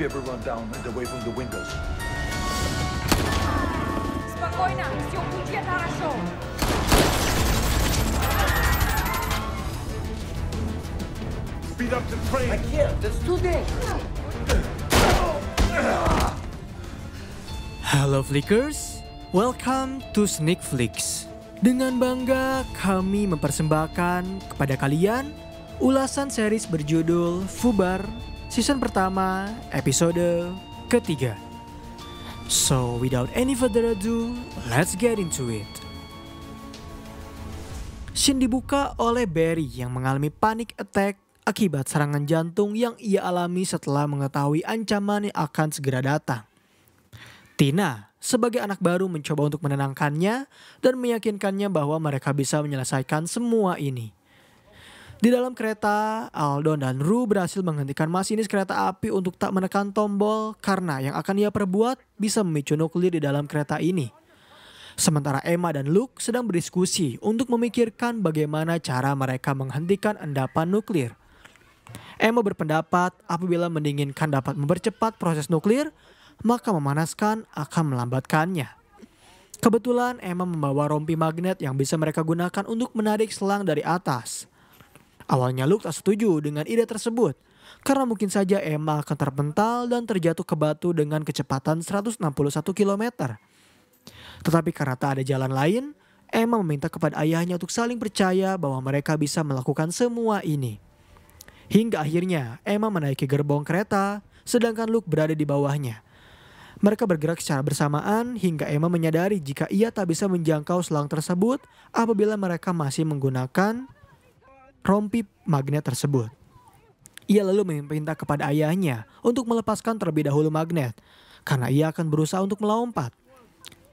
Keep everyone down and away from the windows. Спокойно, все будет хорошо. Speed up the train. I can't. That's too dangerous. Halo Flickers, welcome to Sneak Flicks. Dengan bangga kami mempersembahkan kepada kalian ulasan series berjudul Fubar season pertama episode ketiga. So without any further ado, let's get into it. Scene dibuka oleh Barry yang mengalami panic attack akibat serangan jantung yang ia alami setelah mengetahui ancaman yang akan segera datang. Tina sebagai anak baru mencoba untuk menenangkannya dan meyakinkannya bahwa mereka bisa menyelesaikan semua ini. Di dalam kereta, Aldon dan Rue berhasil menghentikan masinis kereta api untuk tak menekan tombol karena yang akan ia perbuat bisa memicu nuklir di dalam kereta ini. Sementara Emma dan Luke sedang berdiskusi untuk memikirkan bagaimana cara mereka menghentikan endapan nuklir. Emma berpendapat apabila mendinginkan dapat mempercepat proses nuklir, maka memanaskan akan melambatkannya. Kebetulan Emma membawa rompi magnet yang bisa mereka gunakan untuk menarik selang dari atas. Awalnya Luke tak setuju dengan ide tersebut, karena mungkin saja Emma akan terpental dan terjatuh ke batu dengan kecepatan 161 km. Tetapi karena tak ada jalan lain, Emma meminta kepada ayahnya untuk saling percaya bahwa mereka bisa melakukan semua ini. Hingga akhirnya Emma menaiki gerbong kereta, sedangkan Luke berada di bawahnya. Mereka bergerak secara bersamaan hingga Emma menyadari jika ia tak bisa menjangkau selang tersebut apabila mereka masih menggunakan rompi magnet tersebut. Ia lalu meminta kepada ayahnya untuk melepaskan terlebih dahulu magnet, karena ia akan berusaha untuk melompat.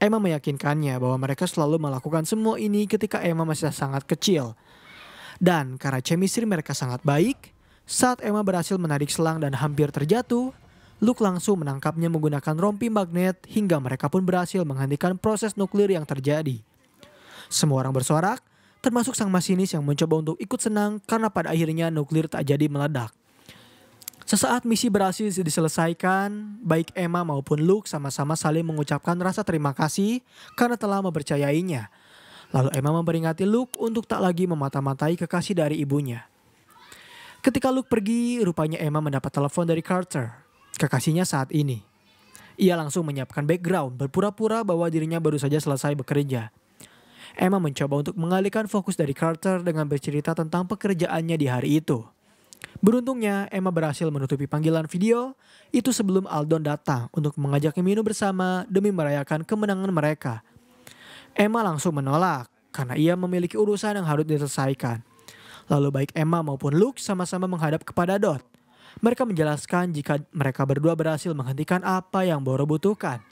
Emma meyakinkannya bahwa mereka selalu melakukan semua ini ketika Emma masih sangat kecil. Dan karena chemistry mereka sangat baik, saat Emma berhasil menarik selang dan hampir terjatuh, Luke langsung menangkapnya menggunakan rompi magnet hingga mereka pun berhasil menghentikan proses nuklir yang terjadi. Semua orang bersorak, termasuk sang masinis yang mencoba untuk ikut senang karena pada akhirnya nuklir tak jadi meledak. Sesaat misi berhasil diselesaikan, baik Emma maupun Luke sama-sama saling mengucapkan rasa terima kasih karena telah mempercayainya. Lalu Emma memperingati Luke untuk tak lagi memata-matai kekasih dari ibunya. Ketika Luke pergi, rupanya Emma mendapat telepon dari Carter, kekasihnya saat ini. Ia langsung menyiapkan background, berpura-pura bahwa dirinya baru saja selesai bekerja. Emma mencoba untuk mengalihkan fokus dari Carter dengan bercerita tentang pekerjaannya di hari itu. Beruntungnya, Emma berhasil menutupi panggilan video itu sebelum Aldon datang untuk mengajaknya minum bersama demi merayakan kemenangan mereka. Emma langsung menolak karena ia memiliki urusan yang harus diselesaikan. Lalu baik Emma maupun Luke sama-sama menghadap kepada Dot. Mereka menjelaskan jika mereka berdua berhasil menghentikan apa yang Boro butuhkan.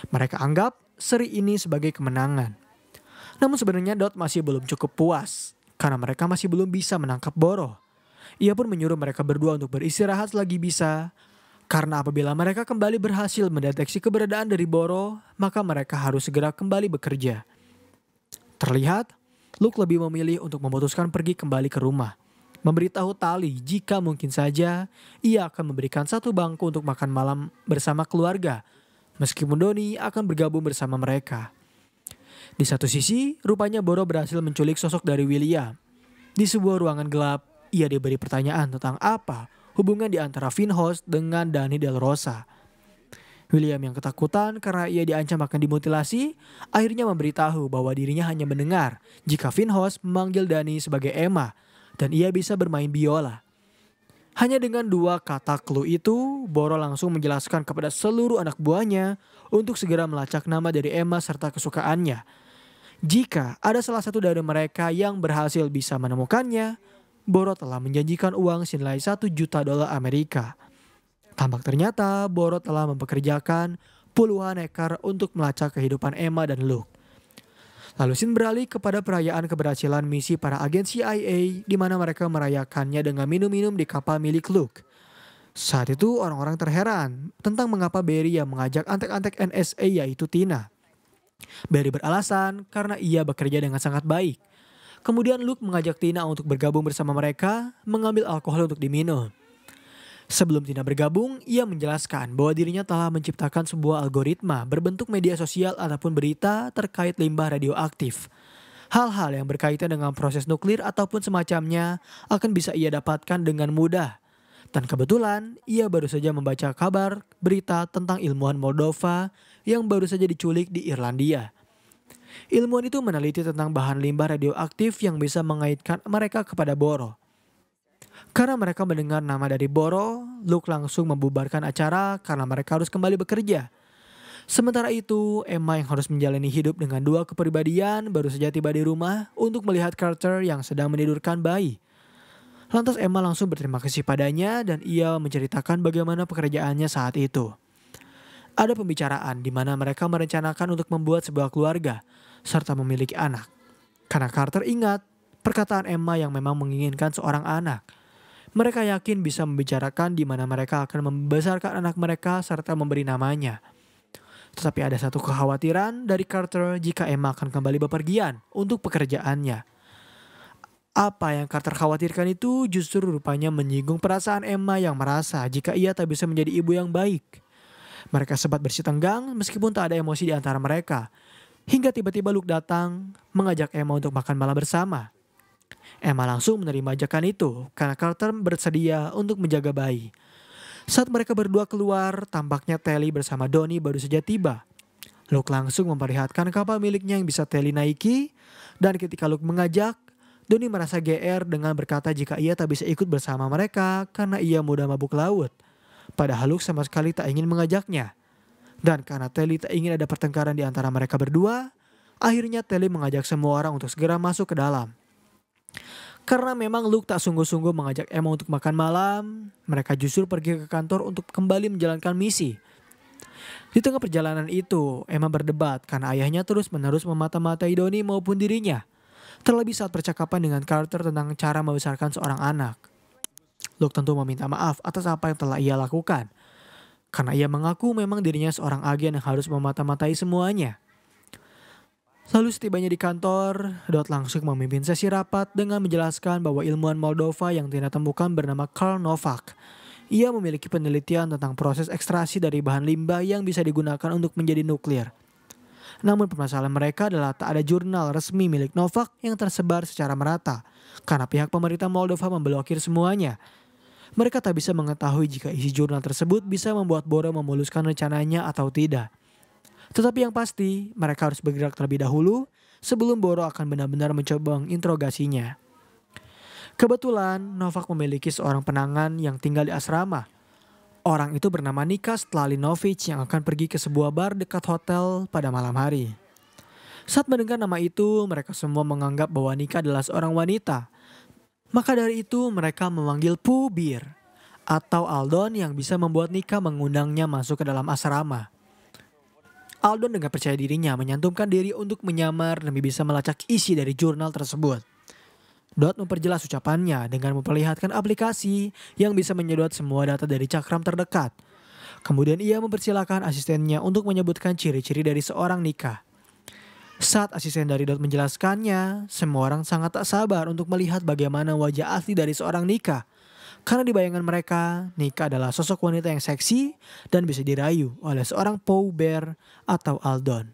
Mereka anggap seri ini sebagai kemenangan. Namun sebenarnya Dot masih belum cukup puas karena mereka masih belum bisa menangkap Boro. Ia pun menyuruh mereka berdua untuk beristirahat selagi bisa, karena apabila mereka kembali berhasil mendeteksi keberadaan dari Boro, maka mereka harus segera kembali bekerja. Terlihat, Luke lebih memilih untuk memutuskan pergi kembali ke rumah. Memberitahu Tali jika mungkin saja ia akan memberikan satu bangku untuk makan malam bersama keluarga, meskipun Donnie akan bergabung bersama mereka. Di satu sisi, rupanya Boro berhasil menculik sosok dari William. Di sebuah ruangan gelap, ia diberi pertanyaan tentang apa hubungan di antara Finhouse dengan Dani Del Rosa. William yang ketakutan karena ia diancam akan dimutilasi, akhirnya memberitahu bahwa dirinya hanya mendengar jika Finhouse memanggil Dani sebagai Emma dan ia bisa bermain biola. Hanya dengan dua kata clue itu, Boro langsung menjelaskan kepada seluruh anak buahnya untuk segera melacak nama dari Emma serta kesukaannya. Jika ada salah satu dari mereka yang berhasil bisa menemukannya, Boro telah menjanjikan uang senilai $1 juta Amerika. Tampak ternyata Boro telah mempekerjakan puluhan ekar untuk melacak kehidupan Emma dan Luke. Lalu scene beralih kepada perayaan keberhasilan misi para agen CIA di mana mereka merayakannya dengan minum-minum di kapal milik Luke. Saat itu orang-orang terheran tentang mengapa Barry yang mengajak antek-antek NSA yaitu Tina. Barry beralasan karena ia bekerja dengan sangat baik. Kemudian Luke mengajak Tina untuk bergabung bersama mereka mengambil alkohol untuk diminum. Sebelum Tina bergabung, ia menjelaskan bahwa dirinya telah menciptakan sebuah algoritma berbentuk media sosial ataupun berita terkait limbah radioaktif. Hal-hal yang berkaitan dengan proses nuklir ataupun semacamnya akan bisa ia dapatkan dengan mudah. Dan kebetulan, ia baru saja membaca kabar berita tentang ilmuwan Moldova yang baru saja diculik di Irlandia. Ilmuwan itu meneliti tentang bahan limbah radioaktif yang bisa mengaitkan mereka kepada boro. Karena mereka mendengar nama dari boro, Luke langsung membubarkan acara karena mereka harus kembali bekerja. Sementara itu, Emma yang harus menjalani hidup dengan dua kepribadian baru saja tiba di rumah untuk melihat Carter yang sedang menidurkan bayi. Lantas Emma langsung berterima kasih padanya dan ia menceritakan bagaimana pekerjaannya saat itu. Ada pembicaraan di mana mereka merencanakan untuk membuat sebuah keluarga serta memiliki anak. Karena Carter ingat perkataan Emma yang memang menginginkan seorang anak. Mereka yakin bisa membicarakan di mana mereka akan membesarkan anak mereka serta memberi namanya. Tetapi ada satu kekhawatiran dari Carter jika Emma akan kembali bepergian untuk pekerjaannya. Apa yang Carter khawatirkan itu justru rupanya menyinggung perasaan Emma yang merasa jika ia tak bisa menjadi ibu yang baik. Mereka sempat bersih tenggang meskipun tak ada emosi di antara mereka. Hingga tiba-tiba Luke datang mengajak Emma untuk makan malam bersama. Emma langsung menerima ajakan itu karena Carter bersedia untuk menjaga bayi. Saat mereka berdua keluar, tampaknya Telly bersama Donnie baru saja tiba. Luke langsung memperlihatkan kapal miliknya yang bisa Telly naiki, dan ketika Luke mengajak, Donnie merasa GR dengan berkata jika ia tak bisa ikut bersama mereka karena ia mudah mabuk laut. Padahal Luke sama sekali tak ingin mengajaknya. Dan karena Telly tak ingin ada pertengkaran di antara mereka berdua, akhirnya Telly mengajak semua orang untuk segera masuk ke dalam. Karena memang Luke tak sungguh-sungguh mengajak Emma untuk makan malam, mereka justru pergi ke kantor untuk kembali menjalankan misi. Di tengah perjalanan itu, Emma berdebat karena ayahnya terus-menerus memata-matai Donnie maupun dirinya. Terlebih saat percakapan dengan Carter tentang cara membesarkan seorang anak. Luke tentu meminta maaf atas apa yang telah ia lakukan. Karena ia mengaku memang dirinya seorang agen yang harus memata-matai semuanya. Lalu setibanya di kantor, Dot langsung memimpin sesi rapat dengan menjelaskan bahwa ilmuwan Moldova yang Tina temukan bernama Karl Novak. Ia memiliki penelitian tentang proses ekstraksi dari bahan limbah yang bisa digunakan untuk menjadi nuklir. Namun permasalahan mereka adalah tak ada jurnal resmi milik Novak yang tersebar secara merata, karena pihak pemerintah Moldova memblokir semuanya. Mereka tak bisa mengetahui jika isi jurnal tersebut bisa membuat Boro memuluskan rencananya atau tidak. Tetapi yang pasti, mereka harus bergerak terlebih dahulu sebelum Boro akan benar-benar mencoba menginterogasinya. Kebetulan, Novak memiliki seorang penangan yang tinggal di asrama. Orang itu bernama Nika Stlalinovich yang akan pergi ke sebuah bar dekat hotel pada malam hari. Saat mendengar nama itu, mereka semua menganggap bahwa Nika adalah seorang wanita. Maka dari itu, mereka memanggil Pooh Bear atau Aldon yang bisa membuat Nika mengundangnya masuk ke dalam asrama. Aldon dengan percaya dirinya menyantumkan diri untuk menyamar demi bisa melacak isi dari jurnal tersebut. Dot memperjelas ucapannya dengan memperlihatkan aplikasi yang bisa menyedot semua data dari cakram terdekat. Kemudian ia mempersilahkan asistennya untuk menyebutkan ciri-ciri dari seorang Nika. Saat asisten dari Dot menjelaskannya, semua orang sangat tak sabar untuk melihat bagaimana wajah asli dari seorang Nika. Karena di bayangan mereka, Nika adalah sosok wanita yang seksi dan bisa dirayu oleh seorang Pooh Bear atau Aldon.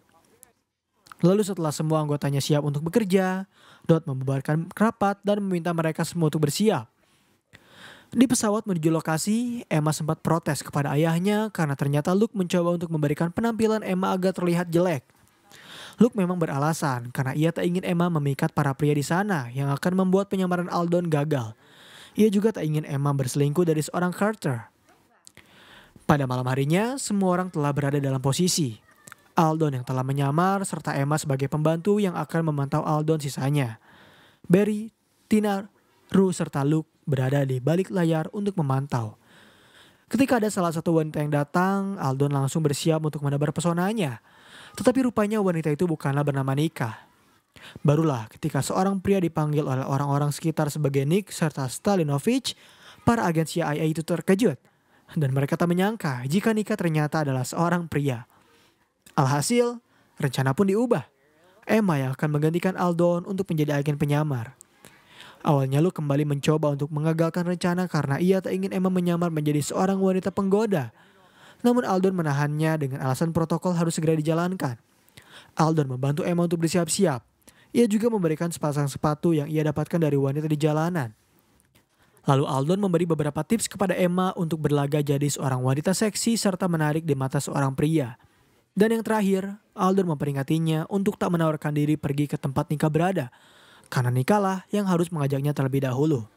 Lalu setelah semua anggotanya siap untuk bekerja, Dot membubarkan rapat dan meminta mereka semua untuk bersiap. Di pesawat menuju lokasi, Emma sempat protes kepada ayahnya karena ternyata Luke mencoba untuk memberikan penampilan Emma agar terlihat jelek. Luke memang beralasan karena ia tak ingin Emma memikat para pria di sana yang akan membuat penyamaran Aldon gagal. Ia juga tak ingin Emma berselingkuh dari seorang Carter. Pada malam harinya, semua orang telah berada dalam posisi. Aldon yang telah menyamar serta Emma sebagai pembantu yang akan memantau Aldon sisanya. Barry, Tina, Rue serta Luke berada di balik layar untuk memantau. Ketika ada salah satu wanita yang datang, Aldon langsung bersiap untuk menebar pesonanya. Tetapi rupanya wanita itu bukanlah bernama Nika. Barulah ketika seorang pria dipanggil oleh orang-orang sekitar sebagai Nick serta Stlalinovich, para agen CIA itu terkejut. Dan mereka tak menyangka jika Nika ternyata adalah seorang pria. Alhasil, rencana pun diubah. Emma yang akan menggantikan Aldon untuk menjadi agen penyamar. Awalnya Luke kembali mencoba untuk mengagalkan rencana karena ia tak ingin Emma menyamar menjadi seorang wanita penggoda. Namun Aldon menahannya dengan alasan protokol harus segera dijalankan. Aldon membantu Emma untuk bersiap-siap. Ia juga memberikan sepasang sepatu yang ia dapatkan dari wanita di jalanan. Lalu Aldon memberi beberapa tips kepada Emma untuk berlaga jadi seorang wanita seksi serta menarik di mata seorang pria. Dan yang terakhir, Aldon memperingatinya untuk tak menawarkan diri pergi ke tempat Nika berada. Karena Nika lah yang harus mengajaknya terlebih dahulu.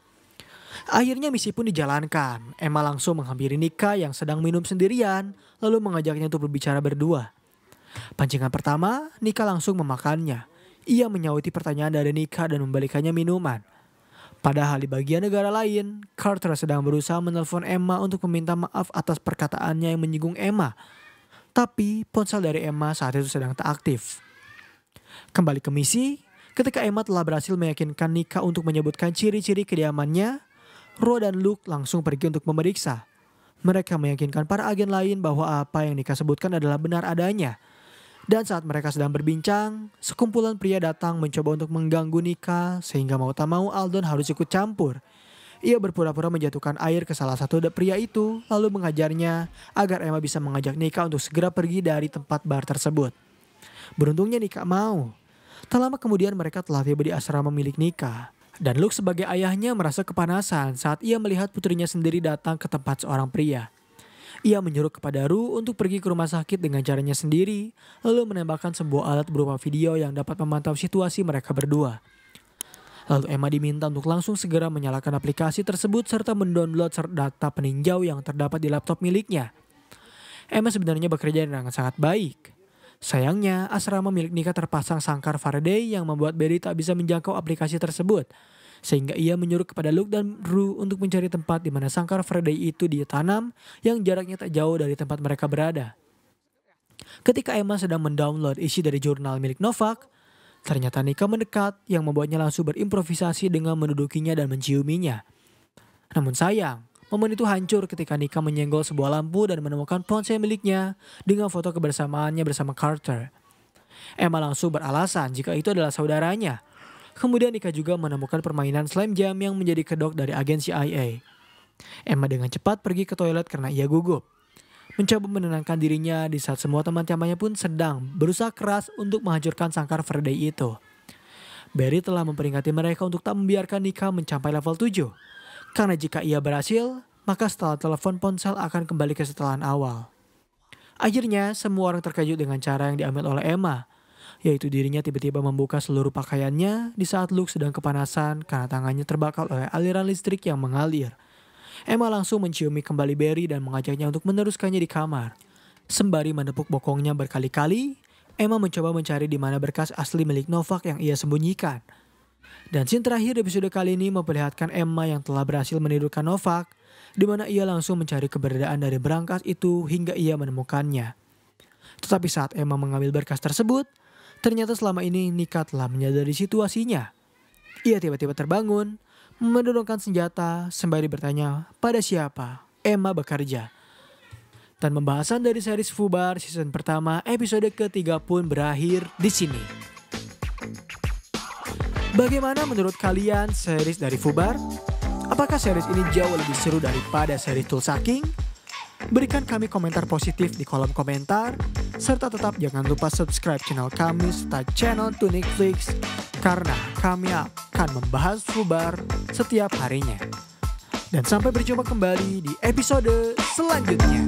Akhirnya misi pun dijalankan. Emma langsung menghampiri Nika yang sedang minum sendirian, lalu mengajaknya untuk berbicara berdua. Pancingan pertama, Nika langsung memakannya. Ia menyauti pertanyaan dari Nika dan membalikannya minuman. Padahal di bagian negara lain, Carter sedang berusaha menelpon Emma untuk meminta maaf atas perkataannya yang menyinggung Emma. Tapi ponsel dari Emma saat itu sedang tak aktif. Kembali ke misi, ketika Emma telah berhasil meyakinkan Nika untuk menyebutkan ciri-ciri kediamannya, Ro dan Luke langsung pergi untuk memeriksa. Mereka meyakinkan para agen lain bahwa apa yang Nika sebutkan adalah benar adanya. Dan saat mereka sedang berbincang, sekumpulan pria datang mencoba untuk mengganggu Nika sehingga mau tak mau Aldon harus ikut campur. Ia berpura-pura menjatuhkan air ke salah satu pria itu lalu mengajarnya agar Emma bisa mengajak Nika untuk segera pergi dari tempat bar tersebut. Beruntungnya Nika mau. Tak lama kemudian mereka telah tiba di asrama milik Nika. Dan Luke sebagai ayahnya merasa kepanasan saat ia melihat putrinya sendiri datang ke tempat seorang pria. Ia menyuruh kepada Ru untuk pergi ke rumah sakit dengan caranya sendiri, lalu menembakkan sebuah alat berupa video yang dapat memantau situasi mereka berdua. Lalu Emma diminta untuk langsung segera menyalakan aplikasi tersebut serta mendownload data peninjau yang terdapat di laptop miliknya. Emma sebenarnya bekerja dengan sangat baik. Sayangnya, asrama milik Nika terpasang sangkar Faraday yang membuat Barry tak bisa menjangkau aplikasi tersebut. Sehingga ia menyuruh kepada Luke dan Ru untuk mencari tempat di mana sangkar Faraday itu ditanam yang jaraknya tak jauh dari tempat mereka berada. Ketika Emma sedang mendownload isi dari jurnal milik Novak, ternyata Nika mendekat yang membuatnya langsung berimprovisasi dengan mendudukinya dan menciuminya. Namun sayang, momen itu hancur ketika Nika menyenggol sebuah lampu dan menemukan ponsel miliknya dengan foto kebersamaannya bersama Carter. Emma langsung beralasan jika itu adalah saudaranya. Kemudian Nika juga menemukan permainan Slam Jam yang menjadi kedok dari agen CIA. Emma dengan cepat pergi ke toilet karena ia gugup. Mencoba menenangkan dirinya di saat semua teman-temannya pun sedang berusaha keras untuk menghancurkan sangkar Faraday itu. Barry telah memperingati mereka untuk tak membiarkan Nika mencapai level 7. Karena jika ia berhasil, maka setelah telepon ponsel akan kembali ke setelan awal. Akhirnya semua orang terkejut dengan cara yang diambil oleh Emma. Yaitu dirinya tiba-tiba membuka seluruh pakaiannya di saat Luke sedang kepanasan karena tangannya terbakar oleh aliran listrik yang mengalir. Emma langsung menciumi kembali Barry dan mengajaknya untuk meneruskannya di kamar. Sembari menepuk bokongnya berkali-kali, Emma mencoba mencari di mana berkas asli milik Novak yang ia sembunyikan. Dan scene terakhir episode kali ini memperlihatkan Emma yang telah berhasil menidurkan Novak, di mana ia langsung mencari keberadaan dari berangkas itu hingga ia menemukannya. Tetapi saat Emma mengambil berkas tersebut, ternyata selama ini Nika telah menyadari situasinya. Ia tiba-tiba terbangun, mendorongkan senjata sembari bertanya pada siapa Emma bekerja. Dan pembahasan dari series Fubar season pertama episode ketiga pun berakhir di sini. Bagaimana menurut kalian series dari Fubar? Apakah series ini jauh lebih seru daripada series Tulsaking? Berikan kami komentar positif di kolom komentar, serta tetap jangan lupa subscribe channel kami serta channel Tunikflix, karena kami akan membahas Fubar setiap harinya. Dan sampai berjumpa kembali di episode selanjutnya.